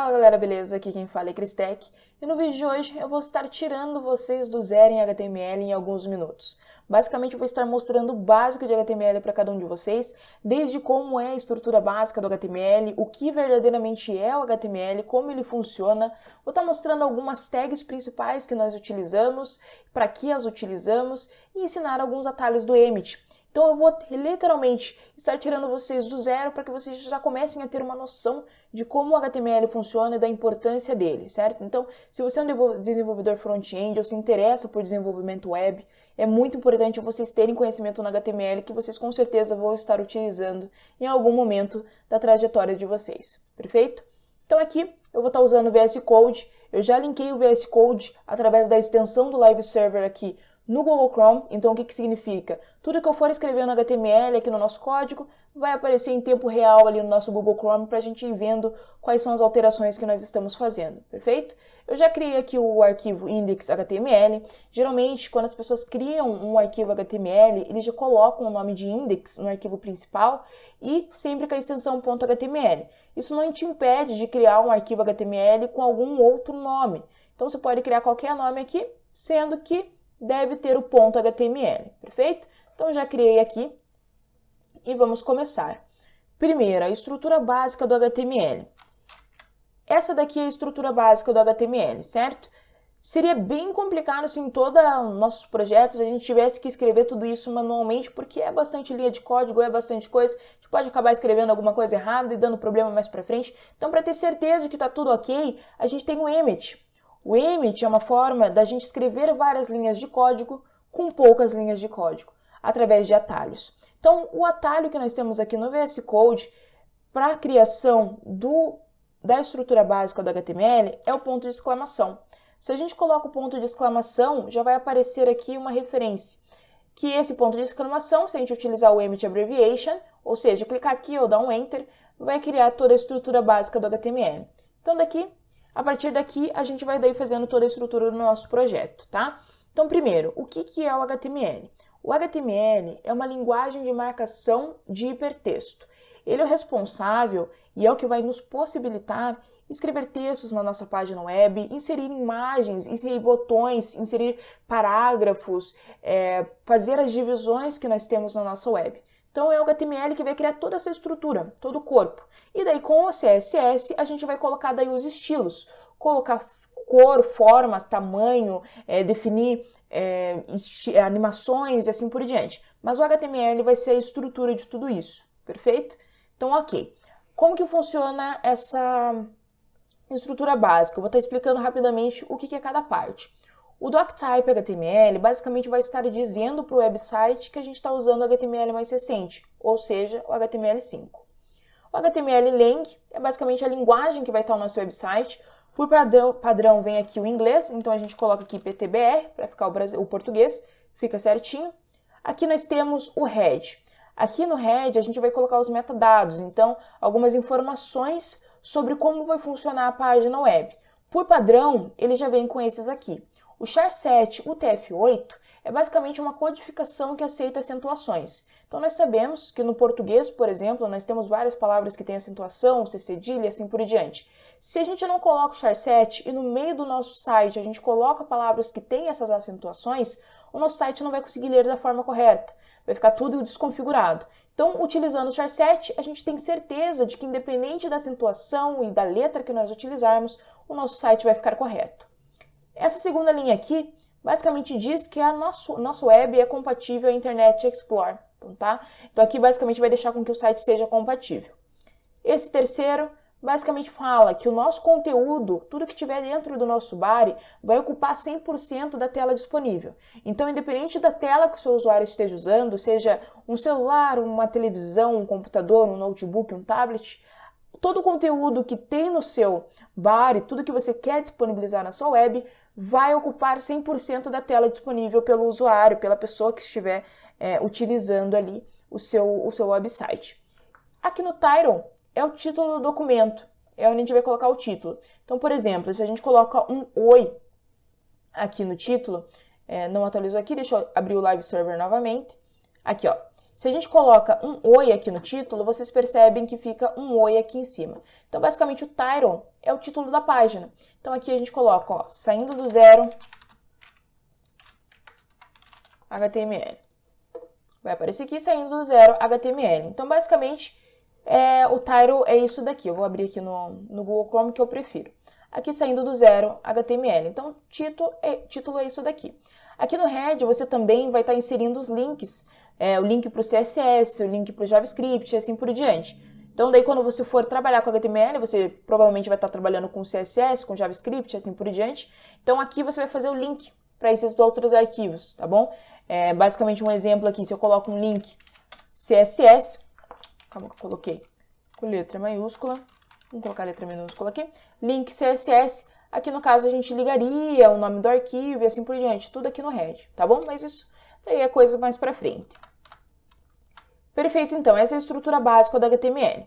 Fala galera, beleza? Aqui quem fala é Cristec e no vídeo de hoje eu vou estar tirando vocês do zero em HTML em alguns minutos. Basicamente eu vou estar mostrando o básico de HTML para cada um de vocês, desde como é a estrutura básica do HTML, o que verdadeiramente é o HTML, como ele funciona. Vou estar mostrando algumas tags principais que nós utilizamos, para que as utilizamos e ensinar alguns atalhos do Emmet. Então eu vou literalmente estar tirando vocês do zero para que vocês já comecem a ter uma noção de como o HTML funciona e da importância dele, certo? Então, se você é um desenvolvedor front-end ou se interessa por desenvolvimento web, é muito importante vocês terem conhecimento no HTML que vocês com certeza vão estar utilizando em algum momento da trajetória de vocês, perfeito? Então aqui eu vou estar usando o VS Code, eu já linkei o VS Code através da extensão do Live Server aqui no Google Chrome. Então o que significa? Tudo que eu for escrever no HTML aqui no nosso código vai aparecer em tempo real ali no nosso Google Chrome para a gente ir vendo quais são as alterações que nós estamos fazendo, perfeito? Eu já criei aqui o arquivo index.html. Geralmente, quando as pessoas criam um arquivo HTML, eles já colocam o nome de index no arquivo principal e sempre com a extensão .html. Isso não te impede de criar um arquivo HTML com algum outro nome. Então você pode criar qualquer nome aqui, sendo que deve ter o .html, perfeito? Então já criei aqui e vamos começar. Primeiro, a estrutura básica do HTML. Essa daqui é a estrutura básica do HTML, certo? Seria bem complicado se em todos os nossos projetos a gente tivesse que escrever tudo isso manualmente, porque é bastante linha de código, é bastante coisa, a gente pode acabar escrevendo alguma coisa errada e dando problema mais pra frente. Então, para ter certeza de que está tudo ok, a gente tem o Emmet. O Emmet é uma forma da gente escrever várias linhas de código com poucas linhas de código, através de atalhos. Então, o atalho que nós temos aqui no VS Code para a criação da estrutura básica do HTML é o ponto de exclamação. Se a gente coloca o ponto de exclamação, já vai aparecer aqui uma referência, que esse ponto de exclamação, se a gente utilizar o Emmet Abbreviation, ou seja, clicar aqui ou dar um Enter, vai criar toda a estrutura básica do HTML. Então, a partir daqui, a gente vai daí fazendo toda a estrutura do nosso projeto, tá? Então, primeiro, o que é o HTML? O HTML é uma linguagem de marcação de hipertexto. Ele é o responsável e é o que vai nos possibilitar escrever textos na nossa página web, inserir imagens, inserir botões, inserir parágrafos, fazer as divisões que nós temos na nossa web. Então é o HTML que vai criar toda essa estrutura, todo o corpo. E daí com o CSS a gente vai colocar daí os estilos, colocar cor, forma, tamanho, definir animações e assim por diante. Mas o HTML vai ser a estrutura de tudo isso, perfeito? Então ok. Como que funciona essa estrutura básica? Eu vou estar explicando rapidamente o que é cada parte. O doctype HTML basicamente vai estar dizendo para o website que a gente está usando o HTML mais recente, ou seja, o HTML5. O HTML-lang é basicamente a linguagem que vai estar no nosso website. Por padrão vem aqui o inglês, então a gente coloca aqui PTBR para ficar o português, fica certinho. Aqui nós temos o head. Aqui no head a gente vai colocar os metadados, então algumas informações sobre como vai funcionar a página web. Por padrão, ele já vem com esses aqui. O char7 UTF-8 é basicamente uma codificação que aceita acentuações. Então nós sabemos que no português, por exemplo, nós temos várias palavras que têm acentuação, C cedilha e assim por diante. Se a gente não coloca o char7 e no meio do nosso site a gente coloca palavras que têm essas acentuações, o nosso site não vai conseguir ler da forma correta. Vai ficar tudo desconfigurado. Então, utilizando o char7, a gente tem certeza de que independente da acentuação e da letra que nós utilizarmos, o nosso site vai ficar correto. Essa segunda linha aqui, basicamente diz que a nossa web é compatível à Internet Explorer, Então aqui basicamente vai deixar com que o site seja compatível. Esse terceiro, basicamente fala que o nosso conteúdo, tudo que tiver dentro do nosso body, vai ocupar 100% da tela disponível. Então, independente da tela que o seu usuário esteja usando, seja um celular, uma televisão, um computador, um notebook, um tablet, todo o conteúdo que tem no seu body, tudo que você quer disponibilizar na sua web, vai ocupar 100% da tela disponível pelo usuário, pela pessoa que estiver utilizando ali o seu website. Aqui no title é o título do documento, é onde a gente vai colocar o título. Então, por exemplo, se a gente coloca um oi aqui no título, não atualizou aqui, deixa eu abrir o Live Server novamente. Aqui, ó. Se a gente coloca um oi aqui no título, vocês percebem que fica um oi aqui em cima. Então, basicamente, o title é o título da página. Então aqui a gente coloca, ó, saindo do zero, HTML. Vai aparecer aqui, saindo do zero, HTML. Então, basicamente, o title é isso daqui. Eu vou abrir aqui no Google Chrome, que eu prefiro. Aqui, saindo do zero, HTML. Então, título é isso daqui. Aqui no head, você também vai estar inserindo os links. O link para o CSS, o link para o JavaScript e assim por diante. Então, daí, quando você for trabalhar com HTML, você provavelmente vai estar trabalhando com CSS, com JavaScript e assim por diante. Então, aqui você vai fazer o link para esses outros arquivos, tá bom? Basicamente um exemplo aqui, se eu coloco um link CSS, calma que eu coloquei com letra maiúscula, vamos colocar letra minúscula aqui, link CSS, aqui no caso a gente ligaria o nome do arquivo e assim por diante, tudo aqui no head, tá bom? Mas isso daí é coisa mais pra frente. Perfeito, então, essa é a estrutura básica do HTML.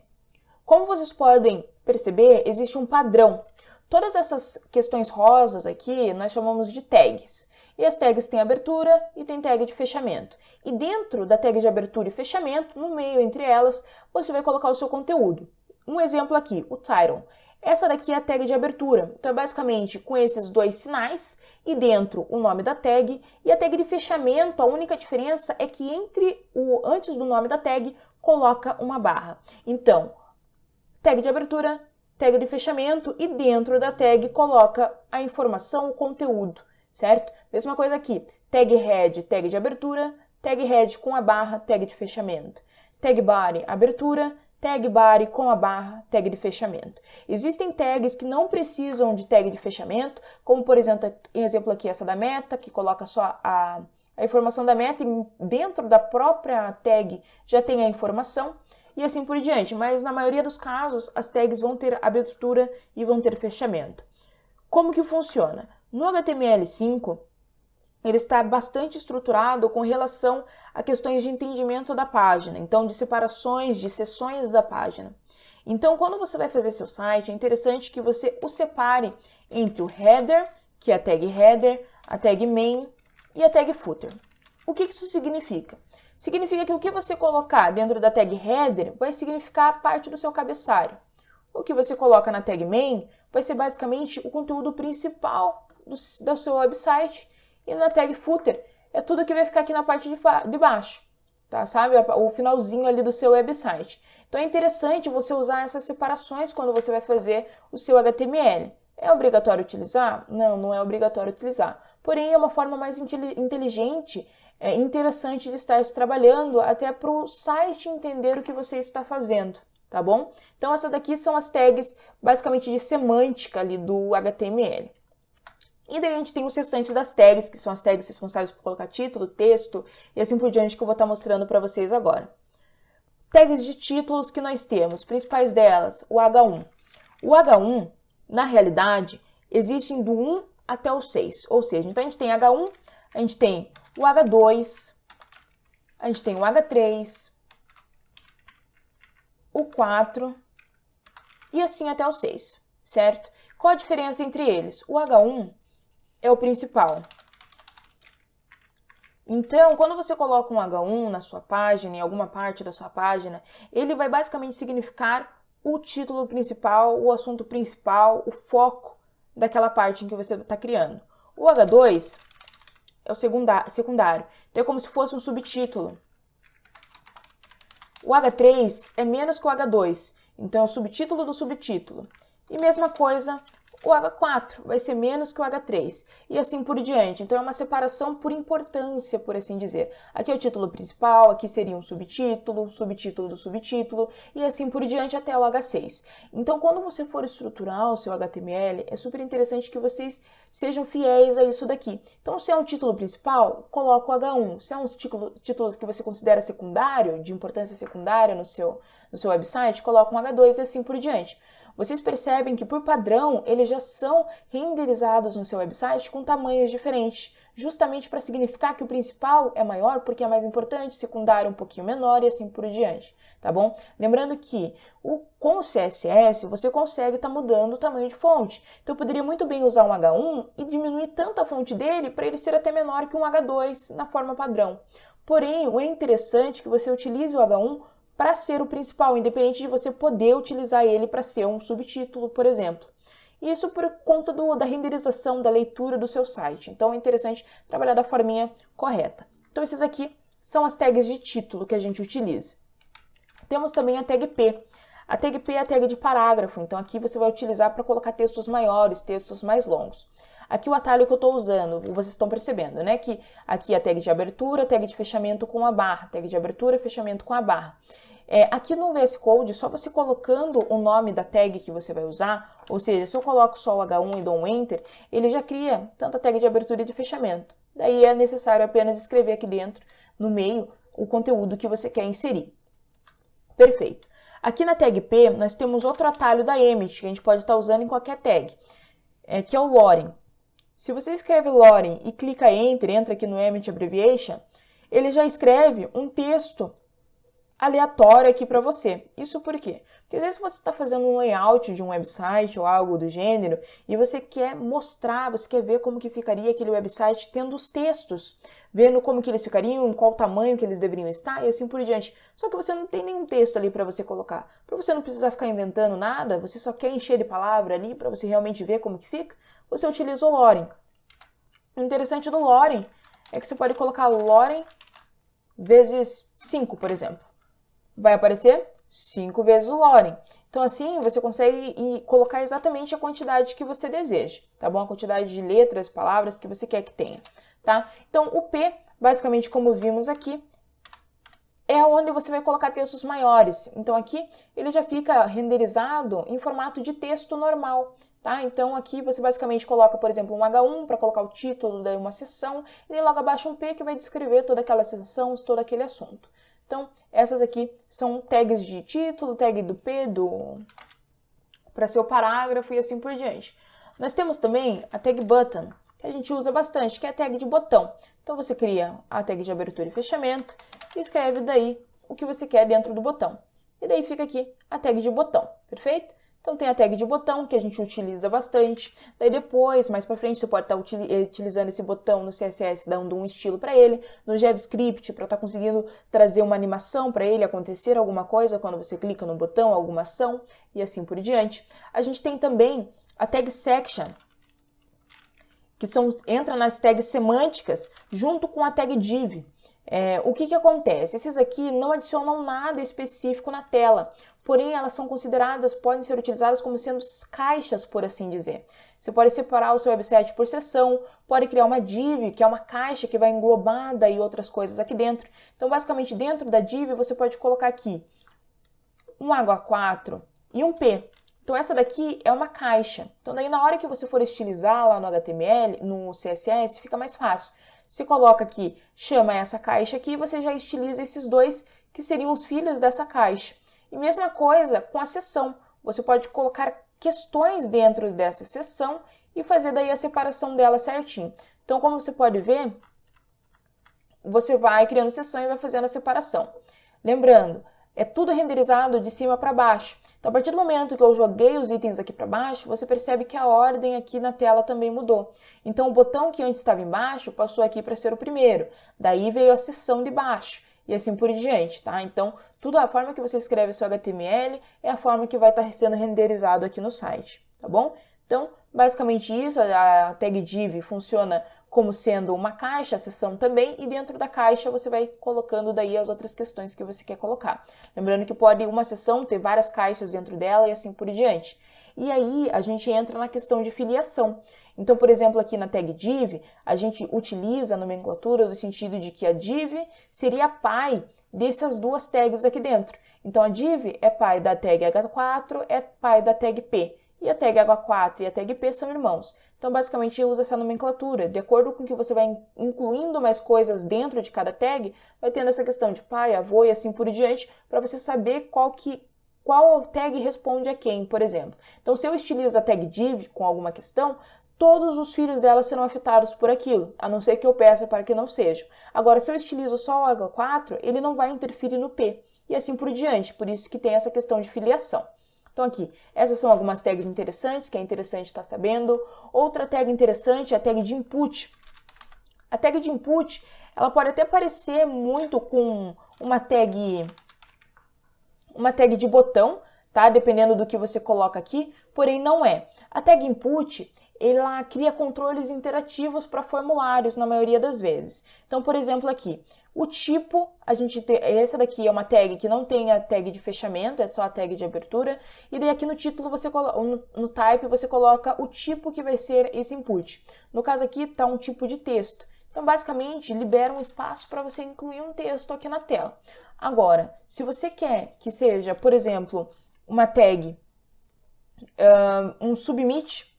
Como vocês podem perceber, existe um padrão. Todas essas questões rosas aqui nós chamamos de tags. E as tags têm abertura e tem tag de fechamento. E dentro da tag de abertura e fechamento, no meio entre elas, você vai colocar o seu conteúdo. Um exemplo aqui, o title. Essa daqui é a tag de abertura. Então, é basicamente com esses dois sinais e dentro o nome da tag. E a tag de fechamento, a única diferença é que antes do nome da tag, coloca uma barra. Então, tag de abertura, tag de fechamento e dentro da tag coloca a informação, o conteúdo, certo? Mesma coisa aqui, tag head, tag de abertura, tag head com a barra, tag de fechamento. Tag body, abertura, tag body com a barra, tag de fechamento. Existem tags que não precisam de tag de fechamento, como por exemplo aqui essa da meta, que coloca só a informação da meta e dentro da própria tag já tem a informação. E assim por diante, mas na maioria dos casos as tags vão ter abertura e vão ter fechamento. Como que funciona? No HTML5, ele está bastante estruturado com relação a questões de entendimento da página, então de separações, de seções da página. Então, quando você vai fazer seu site, é interessante que você o separe entre o header, que é a tag header, a tag main e a tag footer. O que isso significa? Significa que o que você colocar dentro da tag header vai significar parte do seu cabeçalho. O que você coloca na tag main vai ser basicamente o conteúdo principal do seu website. E na tag footer é tudo que vai ficar aqui na parte de baixo, tá? Sabe? O finalzinho ali do seu website. Então é interessante você usar essas separações quando você vai fazer o seu HTML. É obrigatório utilizar? Não, não é obrigatório utilizar. Porém, é uma forma mais inteligente, interessante de estar se trabalhando até para o site entender o que você está fazendo, tá bom? Então, essas daqui são as tags basicamente de semântica ali do HTML. E daí a gente tem os restantes das tags, que são as tags responsáveis por colocar título, texto e assim por diante, que eu vou estar mostrando para vocês agora. Tags de títulos que nós temos, principais delas, o H1. O H1, na realidade, existem do 1 até o 6, ou seja, então a gente tem H1, a gente tem o H2, a gente tem o H3, o 4 e assim até o 6, certo? Qual a diferença entre eles? O H1 é o principal. Então, quando você coloca um H1 na sua página, em alguma parte da sua página, ele vai basicamente significar o título principal, o assunto principal, o foco daquela parte em que você está criando. O H2 é o secundário, então é como se fosse um subtítulo. O H3 é menos que o H2, então é o subtítulo do subtítulo. E mesma coisa, o H4 vai ser menos que o H3, e assim por diante. Então é uma separação por importância, por assim dizer. Aqui é o título principal, aqui seria um subtítulo, subtítulo do subtítulo, e assim por diante até o H6. Então, quando você for estruturar o seu HTML, é super interessante que vocês sejam fiéis a isso daqui. Então, se é um título principal, coloca o H1. Se é um título que você considera secundário, de importância secundária no seu website, coloca um H2 e assim por diante. Vocês percebem que, por padrão, eles já são renderizados no seu website com tamanhos diferentes, justamente para significar que o principal é maior porque é mais importante, o secundário é um pouquinho menor e assim por diante, tá bom? Lembrando que com o CSS você consegue estar mudando o tamanho de fonte. Então, eu poderia muito bem usar um H1 e diminuir tanto a fonte dele para ele ser até menor que um H2 na forma padrão. Porém, o interessante é que você utilize o H1 para ser o principal, independente de você poder utilizar ele para ser um subtítulo, por exemplo. Isso por conta da renderização, da leitura do seu site. Então é interessante trabalhar da forminha correta. Então esses aqui são as tags de título que a gente utiliza. Temos também a tag P. A tag P é a tag de parágrafo, então aqui você vai utilizar para colocar textos maiores, textos mais longos. Aqui o atalho que eu estou usando, vocês estão percebendo, né? Que aqui a tag de abertura, tag de fechamento com a barra, tag de abertura, fechamento com a barra. Aqui no VS Code, só você colocando o nome da tag que você vai usar, ou seja, se eu coloco só o H1 e dou um Enter, ele já cria tanto a tag de abertura e de fechamento. Daí é necessário apenas escrever aqui dentro, no meio, o conteúdo que você quer inserir. Perfeito. Aqui na tag P, nós temos outro atalho da Emmet, que a gente pode estar usando em qualquer tag, que é o Loren. Se você escreve Loren e clica Enter, entra aqui no Emmet Abbreviation, ele já escreve um texto aleatório aqui para você. Isso por quê? Porque às vezes você está fazendo um layout de um website ou algo do gênero e você quer mostrar, você quer ver como que ficaria aquele website tendo os textos, vendo como que eles ficariam, qual tamanho que eles deveriam estar e assim por diante. Só que você não tem nenhum texto ali para você colocar. Para você não precisar ficar inventando nada, você só quer encher de palavra ali para você realmente ver como que fica, você utiliza o Loren. O interessante do Loren é que você pode colocar Loren vezes 5, por exemplo. Vai aparecer 5 vezes o Loren. Então assim você consegue colocar exatamente a quantidade que você deseja, tá bom? A quantidade de letras, palavras que você quer que tenha, tá? Então o P, basicamente como vimos aqui, é onde você vai colocar textos maiores. Então aqui ele já fica renderizado em formato de texto normal, tá? Então aqui você basicamente coloca, por exemplo, um H1 para colocar o título de uma seção e logo abaixo um P que vai descrever toda aquela seção, todo aquele assunto. Então, essas aqui são tags de título, tag do P, para ser o parágrafo e assim por diante. Nós temos também a tag button, que a gente usa bastante, que é a tag de botão. Então, você cria a tag de abertura e fechamento e escreve daí o que você quer dentro do botão. E daí fica aqui a tag de botão, perfeito? Então, tem a tag de botão, que a gente utiliza bastante. Daí depois, mais para frente, você pode estar utilizando esse botão no CSS, dando um estilo para ele. No JavaScript, para estar conseguindo trazer uma animação para ele, acontecer alguma coisa quando você clica no botão, alguma ação, e assim por diante. A gente tem também a tag section, que entra nas tags semânticas, junto com a tag div. O que acontece? Esses aqui não adicionam nada específico na tela, porém elas são consideradas, podem ser utilizadas como sendo caixas, por assim dizer. Você pode separar o seu website por seção, pode criar uma div, que é uma caixa que vai englobar daí outras coisas aqui dentro. Então, basicamente, dentro da div, você pode colocar aqui um H4 e um P. Então, essa daqui é uma caixa. Então, daí na hora que você for estilizar lá no HTML, no CSS, fica mais fácil. Você coloca aqui, chama essa caixa aqui e você já estiliza esses dois que seriam os filhos dessa caixa. E mesma coisa com a seção. Você pode colocar questões dentro dessa seção e fazer daí a separação dela certinho. Então, como você pode ver, você vai criando seção e vai fazendo a separação. Lembrando, é tudo renderizado de cima para baixo. Então, a partir do momento que eu joguei os itens aqui para baixo, você percebe que a ordem aqui na tela também mudou. Então, o botão que antes estava embaixo passou aqui para ser o primeiro. Daí veio a seção de baixo e assim por diante, tá? Então, tudo a forma que você escreve o seu HTML é a forma que vai estar sendo renderizado aqui no site, tá bom? Então, basicamente isso, a tag div funciona como sendo uma caixa, a seção também, e dentro da caixa você vai colocando daí as outras questões que você quer colocar. Lembrando que pode uma seção ter várias caixas dentro dela e assim por diante. E aí a gente entra na questão de filiação. Então, por exemplo, aqui na tag div, a gente utiliza a nomenclatura do sentido de que a div seria pai dessas duas tags aqui dentro. Então, a div é pai da tag H4, é pai da tag P. E a tag H4 e a tag P são irmãos. Então, basicamente, usa essa nomenclatura. De acordo com que você vai incluindo mais coisas dentro de cada tag, vai tendo essa questão de pai, avô e assim por diante, para você saber qual tag responde a quem, por exemplo. Então, se eu estilizo a tag div com alguma questão, todos os filhos dela serão afetados por aquilo, a não ser que eu peça para que não sejam. Agora, se eu estilizo só o H4, ele não vai interferir no P, e assim por diante. Por isso que tem essa questão de filiação. Então aqui, essas são algumas tags interessantes, que é interessante estar sabendo. Outra tag interessante é a tag de input. A tag de input, ela pode até parecer muito com uma tag uma tag de botão, tá? Dependendo do que você coloca aqui, porém não é. A tag input, ela cria controles interativos para formulários na maioria das vezes. Então, por exemplo, aqui, o tipo, essa daqui é uma tag que não tem a tag de fechamento, é só a tag de abertura, e daí aqui no título, no type, você coloca o tipo que vai ser esse input. No caso aqui, está um tipo de texto. Então, basicamente, libera um espaço para você incluir um texto aqui na tela. Agora, se você quer que seja, por exemplo, uma tag, um submit,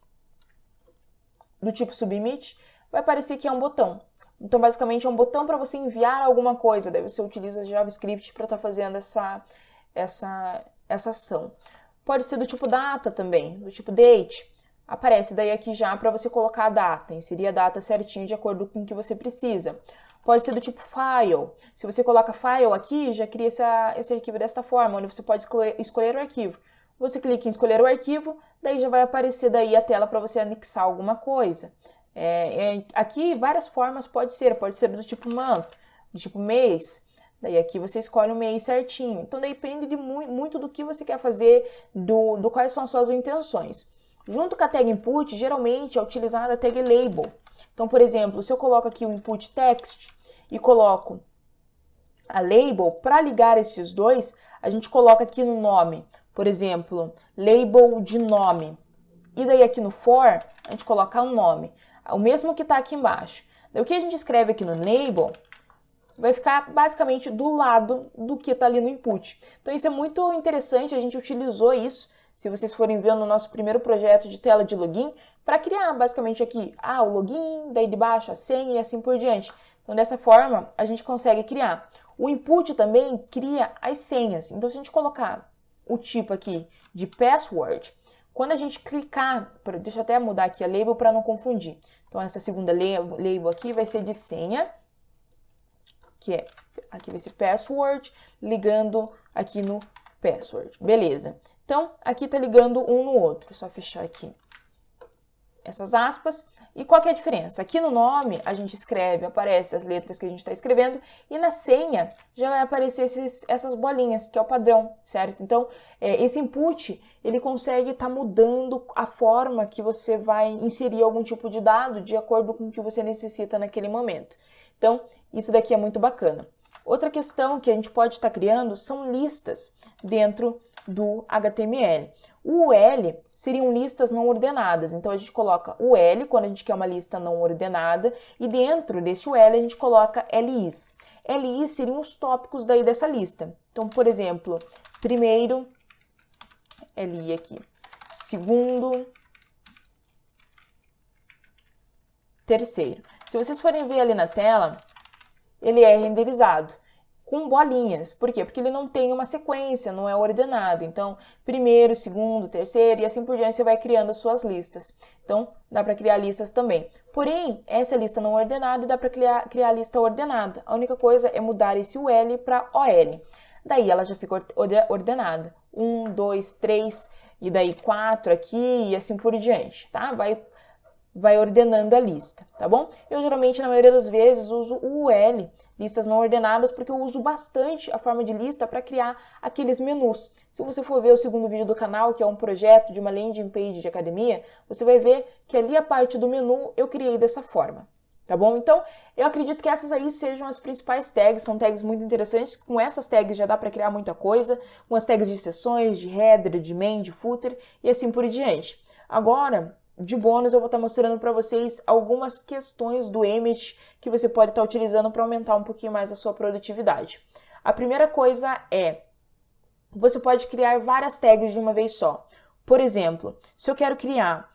do tipo submit, vai aparecer que é um botão. Então, basicamente, é um botão para você enviar alguma coisa. Daí você utiliza JavaScript para estar fazendo essa ação. Pode ser do tipo data também, do tipo date. Aparece daí aqui já para você colocar a data, inserir a data certinho de acordo com o que você precisa. Pode ser do tipo file. Se você coloca file aqui, já cria esse arquivo desta forma, onde você pode escolher o arquivo. Você clica em escolher o arquivo, daí já vai aparecer daí a tela para você anexar alguma coisa. Aqui várias formas pode ser do tipo month, do tipo mês. Daí aqui você escolhe o mês certinho. Então depende de muito do que você quer fazer, do quais são as suas intenções. Junto com a tag input, geralmente é utilizada a tag label. Então, por exemplo, se eu coloco aqui o input text e coloco a label, para ligar esses dois, a gente coloca aqui no nome, por exemplo, label de nome. E daí aqui no for, a gente coloca o nome, o mesmo que está aqui embaixo. Daí, o que a gente escreve aqui no label vai ficar basicamente do lado do que está ali no input. Então, isso é muito interessante, a gente utilizou isso, se vocês forem ver no nosso primeiro projeto de tela de login, para criar basicamente aqui, o login, daí de baixo a senha e assim por diante. Então, dessa forma, a gente consegue criar. O input também cria as senhas. Então, se a gente colocar o tipo aqui de password, quando a gente clicar, deixa eu até mudar aqui a label para não confundir. Então, essa segunda label aqui vai ser de senha, aqui vai ser password, ligando aqui no password. Beleza. Então, aqui tá ligando um no outro. Só fechar aqui essas aspas. E qual que é a diferença? Aqui no nome, a gente escreve, aparece as letras que a gente está escrevendo, e na senha já vai aparecer essas bolinhas, que é o padrão, certo? Então, esse input, ele consegue estar mudando a forma que você vai inserir algum tipo de dado de acordo com o que você necessita naquele momento. Então, isso daqui é muito bacana. Outra questão que a gente pode estar criando são listas dentro do HTML. O UL seriam listas não ordenadas, então a gente coloca o L quando a gente quer uma lista não ordenada e dentro desse UL a gente coloca LIs. LIs seriam os tópicos daí dessa lista. Então, por exemplo, primeiro, LI aqui, segundo, terceiro. Se vocês forem ver ali na tela, ele é renderizado com bolinhas. Por quê? Porque ele não tem uma sequência, não é ordenado. Então, primeiro, segundo, terceiro e assim por diante você vai criando as suas listas. Então, dá para criar listas também. Porém, essa é lista não ordenada e dá para criar lista ordenada. A única coisa é mudar esse UL para OL. Daí ela já fica ordenada. 1, 2, 3 e daí 4 aqui e assim por diante, tá? Vai ordenando a lista, tá bom? Eu geralmente, na maioria das vezes, uso o UL, listas não ordenadas, porque eu uso bastante a forma de lista para criar aqueles menus. Se você for ver o segundo vídeo do canal, que é um projeto de uma landing page de academia, você vai ver que ali a parte do menu eu criei dessa forma, tá bom? Então, eu acredito que essas aí sejam as principais tags, são tags muito interessantes. Com essas tags já dá para criar muita coisa, com as tags de seções, de header, de main, de footer e assim por diante. Agora, de bônus, eu vou estar mostrando para vocês algumas questões do Emmet que você pode estar utilizando para aumentar um pouquinho mais a sua produtividade. A primeira coisa é, você pode criar várias tags de uma vez só. Por exemplo, se eu quero criar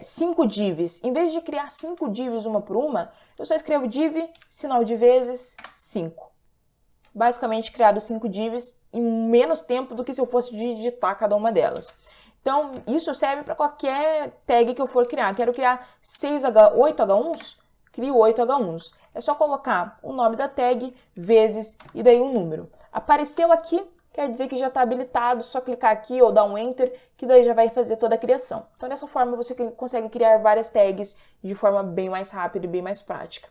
5 divs, em vez de criar 5 divs uma por uma, eu só escrevo div, sinal de vezes, 5. Basicamente, criado 5 divs em menos tempo do que se eu fosse digitar cada uma delas. Então, isso serve para qualquer tag que eu for criar. Quero criar 8 H1s? Crio 8 H1s. É só colocar o nome da tag, vezes e daí um número. Apareceu aqui, quer dizer que já está habilitado, só clicar aqui ou dar um Enter, que daí já vai fazer toda a criação. Então, dessa forma, você consegue criar várias tags de forma bem mais rápida e bem mais prática.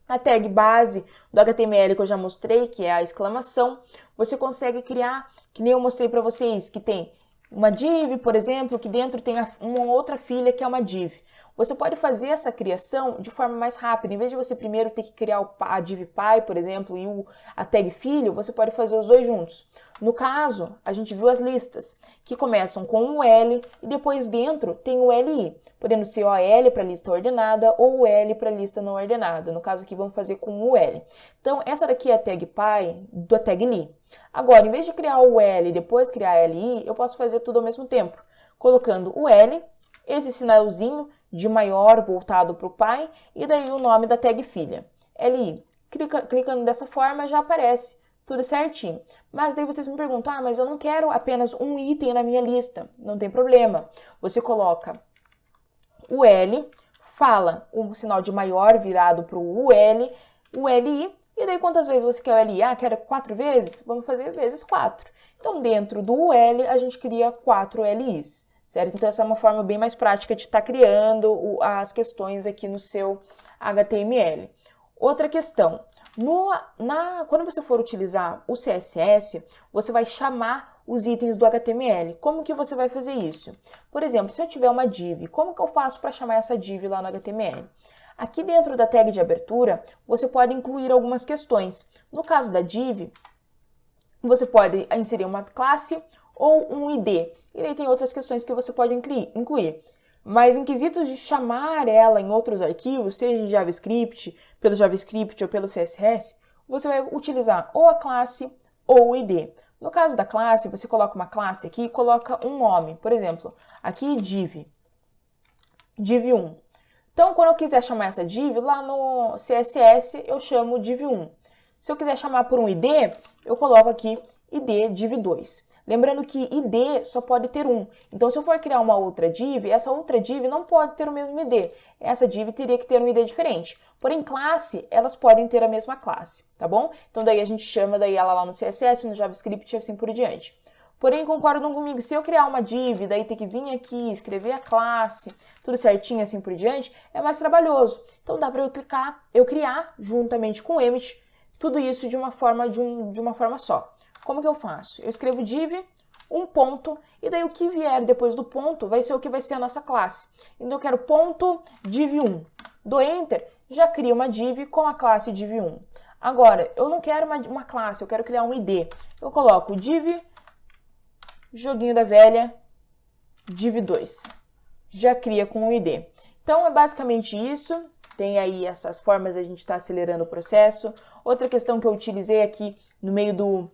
A tag base do HTML que eu já mostrei, que é a exclamação, você consegue criar, que nem eu mostrei para vocês, que tem uma div, por exemplo, que dentro tem uma outra filha que é uma div. Você pode fazer essa criação de forma mais rápida. Em vez de você primeiro ter que criar a div pai, por exemplo, e a tag filho, você pode fazer os dois juntos. No caso, a gente viu as listas, que começam com o L e depois dentro tem o LI, podendo ser o L para lista ordenada ou o L para lista não ordenada. No caso aqui, vamos fazer com o L. Então, essa daqui é a tag pai da tag li. Agora, em vez de criar o L e depois criar a LI, eu posso fazer tudo ao mesmo tempo, colocando o L, esse sinalzinho de maior voltado para o pai, e daí o nome da tag filha, LI. Clicando dessa forma já aparece tudo certinho. Mas daí vocês me perguntam, mas eu não quero apenas um item na minha lista. Não tem problema. Você coloca o L, fala um sinal de maior virado para o LI, e daí quantas vezes você quer o LI? Quero 4 vezes? Vamos fazer vezes 4. Então, dentro do L, a gente cria 4 LIs. Certo? Então, essa é uma forma bem mais prática de estar criando as questões aqui no seu HTML. Outra questão, quando você for utilizar o CSS, você vai chamar os itens do HTML. Como que você vai fazer isso? Por exemplo, se eu tiver uma div, como que eu faço para chamar essa div lá no HTML? Aqui dentro da tag de abertura, você pode incluir algumas questões. No caso da div, você pode inserir uma classe ou um ID. E aí tem outras questões que você pode incluir. Mas em quesitos de chamar ela em outros arquivos, seja em JavaScript, pelo JavaScript ou pelo CSS, você vai utilizar ou a classe ou o ID. No caso da classe, você coloca uma classe aqui e coloca um nome. Por exemplo, aqui div 1. Então, quando eu quiser chamar essa div, lá no CSS eu chamo div 1. Se eu quiser chamar por um ID, eu coloco aqui ID div 2. Lembrando que ID só pode ter um. Então, se eu for criar uma outra div, essa outra div não pode ter o mesmo ID. Essa div teria que ter um ID diferente. Porém, classe, elas podem ter a mesma classe, tá bom? Então, daí a gente chama daí ela lá no CSS, no JavaScript e assim por diante. Porém, concordam comigo, se eu criar uma div, daí ter que vir aqui, escrever a classe, tudo certinho assim por diante, é mais trabalhoso. Então, dá para eu criar juntamente com o Emmet, tudo isso de uma forma só. Como que eu faço? Eu escrevo div, um ponto, e daí o que vier depois do ponto vai ser o que vai ser a nossa classe. Então eu quero ponto div 1. Dou Enter, já crio uma div com a classe div 1. Agora, eu não quero uma classe, eu quero criar um ID. Eu coloco div, joguinho da velha, div 2. Já cria com um ID. Então é basicamente isso. Tem aí essas formas de a gente estar acelerando o processo. Outra questão que eu utilizei aqui no meio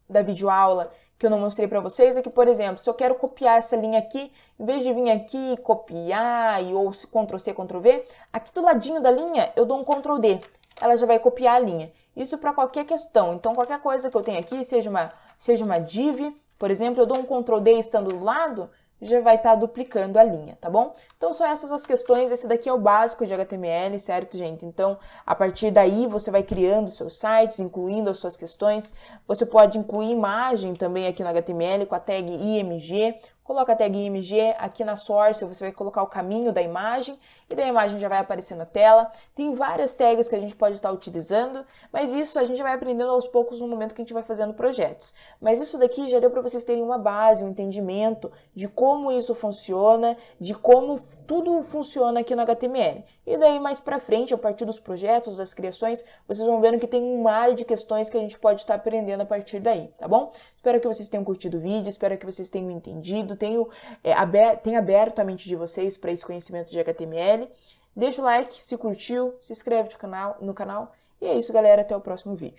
da videoaula, que eu não mostrei para vocês, é que, por exemplo, se eu quero copiar essa linha aqui, em vez de vir aqui copiar ou Ctrl+C, Ctrl+V, aqui do ladinho da linha eu dou um Ctrl+D. Ela já vai copiar a linha. Isso para qualquer questão. Então, qualquer coisa que eu tenha aqui, seja uma div, por exemplo, eu dou um Ctrl+D estando do lado, já vai estar duplicando a linha, tá bom? Então, são essas as questões. Esse daqui é o básico de HTML, certo, gente? Então, a partir daí, você vai criando seus sites, incluindo as suas questões. Você pode incluir imagem também aqui no HTML com a tag IMG. Coloca a tag IMG aqui na source, você vai colocar o caminho da imagem e daí a imagem já vai aparecer na tela. Tem várias tags que a gente pode estar utilizando, mas isso a gente vai aprendendo aos poucos no momento que a gente vai fazendo projetos. Mas isso daqui já deu para vocês terem uma base, um entendimento de como isso funciona, de como tudo funciona aqui no HTML. E daí mais para frente, a partir dos projetos, das criações, vocês vão vendo que tem um mar de questões que a gente pode estar aprendendo a partir daí, tá bom? Espero que vocês tenham curtido o vídeo, espero que vocês tenham entendido, tenha aberto a mente de vocês para esse conhecimento de HTML. Deixa o like se curtiu, se inscreve no canal. E é isso, galera. Até o próximo vídeo.